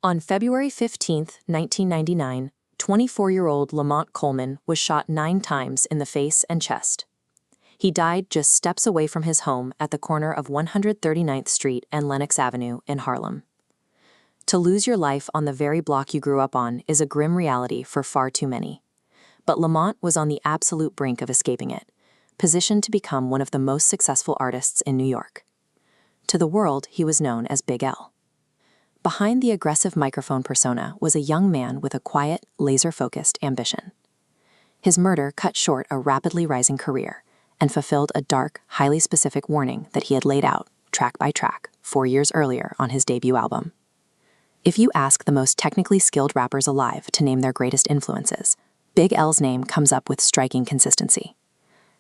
On February 15, 1999, 24-year-old Lamont Coleman was shot 9 times in the face and chest. He died just steps away from his home at the corner of 139th Street and Lenox Avenue in Harlem. To lose your life on the very block you grew up on is a grim reality for far too many. But Lamont was on the absolute brink of escaping it, positioned to become one of the most successful artists in New York. To the world, he was known as Big L. Behind the aggressive microphone persona was a young man with a quiet, laser-focused ambition. His murder cut short a rapidly rising career and fulfilled a dark, highly specific warning that he had laid out, track by track, 4 years earlier on his debut album. If you ask the most technically skilled rappers alive to name their greatest influences, Big L's name comes up with striking consistency.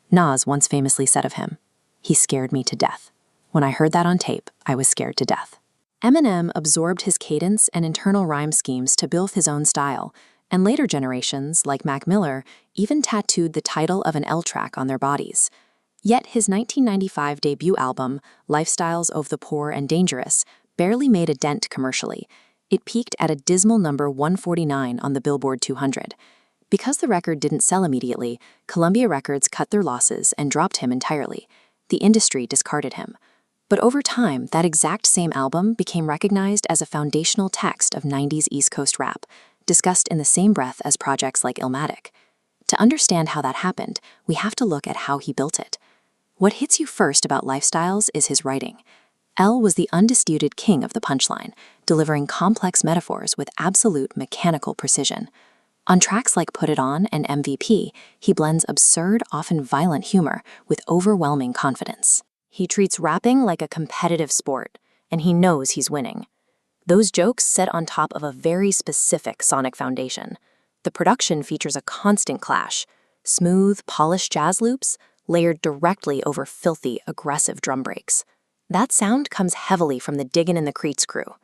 Nas once famously said of him, "He scared me to death. When I heard that on tape, I was scared to death." Eminem absorbed his cadence and internal rhyme schemes to build his own style, and later generations, like Mac Miller, even tattooed the title of an L track on their bodies. Yet his 1995 debut album, Lifestylez of the Poor and Dangerous, barely made a dent commercially. It peaked at a dismal number 149 on the Billboard 200. Because the record didn't sell immediately, Columbia Records cut their losses and dropped him entirely. The industry discarded him. But over time, that exact same album became recognized as a foundational text of 90s East Coast rap, discussed in the same breath as projects like Illmatic. To understand how that happened, we have to look at how he built it. What hits you first about Lifestylez is his writing. L was the undisputed king of the punchline, delivering complex metaphors with absolute mechanical precision. On tracks like Put It On and MVP, he blends absurd, often violent humor with overwhelming confidence. He treats rapping like a competitive sport, and he knows he's winning. Those jokes sit on top of a very specific sonic foundation. The production features a constant clash, smooth, polished jazz loops layered directly over filthy, aggressive drum breaks. That sound comes heavily from the Diggin' in the Creets crew.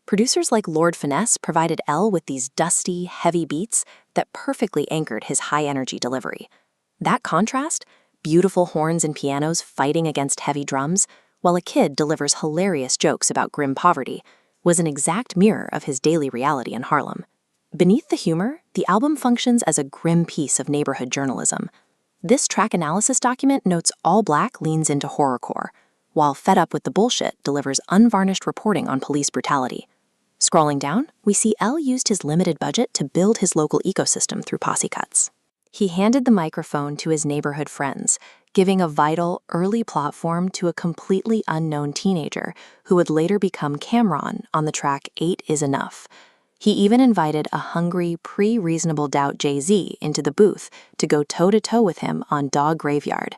Producers like Lord Finesse provided L with these dusty, heavy beats that perfectly anchored his high-energy delivery. That contrast, beautiful horns and pianos fighting against heavy drums, while a kid delivers hilarious jokes about grim poverty, was an exact mirror of his daily reality in Harlem. Beneath the humor, the album functions as a grim piece of neighborhood journalism. This track analysis document notes All Black leans into horrorcore, while Fed Up with the Bullshit delivers unvarnished reporting on police brutality. Scrolling down, we see L used his limited budget to build his local ecosystem through posse cuts. He handed the microphone to his neighborhood friends, giving a vital, early platform to a completely unknown teenager who would later become Cameron on the track Iz Enuff. He even invited a hungry, pre-Reasonable Doubt Jay-Z into the booth to go toe-to-toe with him on Dog Graveyard.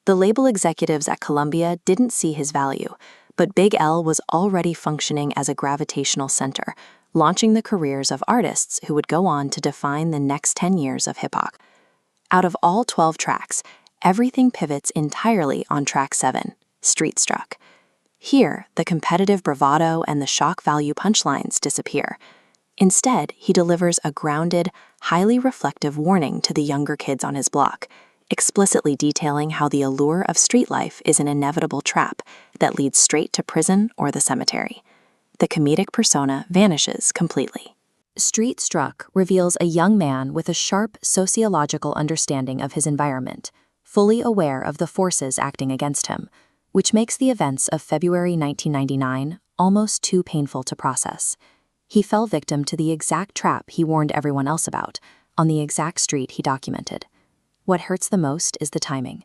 The label executives at Columbia didn't see his value, but Big L was already functioning as a gravitational center, launching the careers of artists who would go on to define the next 10 years of hip-hop. Out of all 12 tracks, everything pivots entirely on track 7, Street Struck. Here, the competitive bravado and the shock value punchlines disappear. Instead, he delivers a grounded, highly reflective warning to the younger kids on his block, explicitly detailing how the allure of street life is an inevitable trap that leads straight to prison or the cemetery. The comedic persona vanishes completely. Street Struck reveals a young man with a sharp sociological understanding of his environment, fully aware of the forces acting against him, which makes the events of February 1999 almost too painful to process. He fell victim to the exact trap he warned everyone else about, on the exact street he documented. What hurts the most is the timing.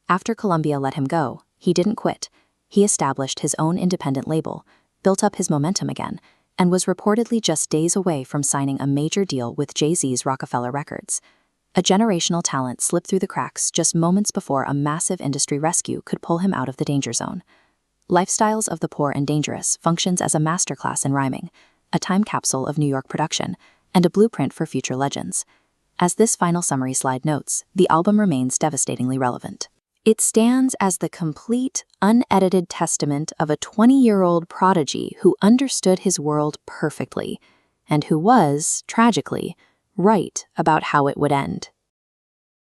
After Columbia let him go, he didn't quit. He established his own independent label, built up his momentum again, and was reportedly just days away from signing a major deal with Jay-Z's Roc-A-Fella Records. A generational talent slipped through the cracks just moments before a massive industry rescue could pull him out of the danger zone. Lifestylez of the Poor and Dangerous functions as a masterclass in rhyming, a time capsule of New York production, and a blueprint for future legends. As this final summary slide notes, the album remains devastatingly relevant. It stands as the complete, unedited testament of a 20-year-old prodigy who understood his world perfectly, and who was, tragically, right about how it would end.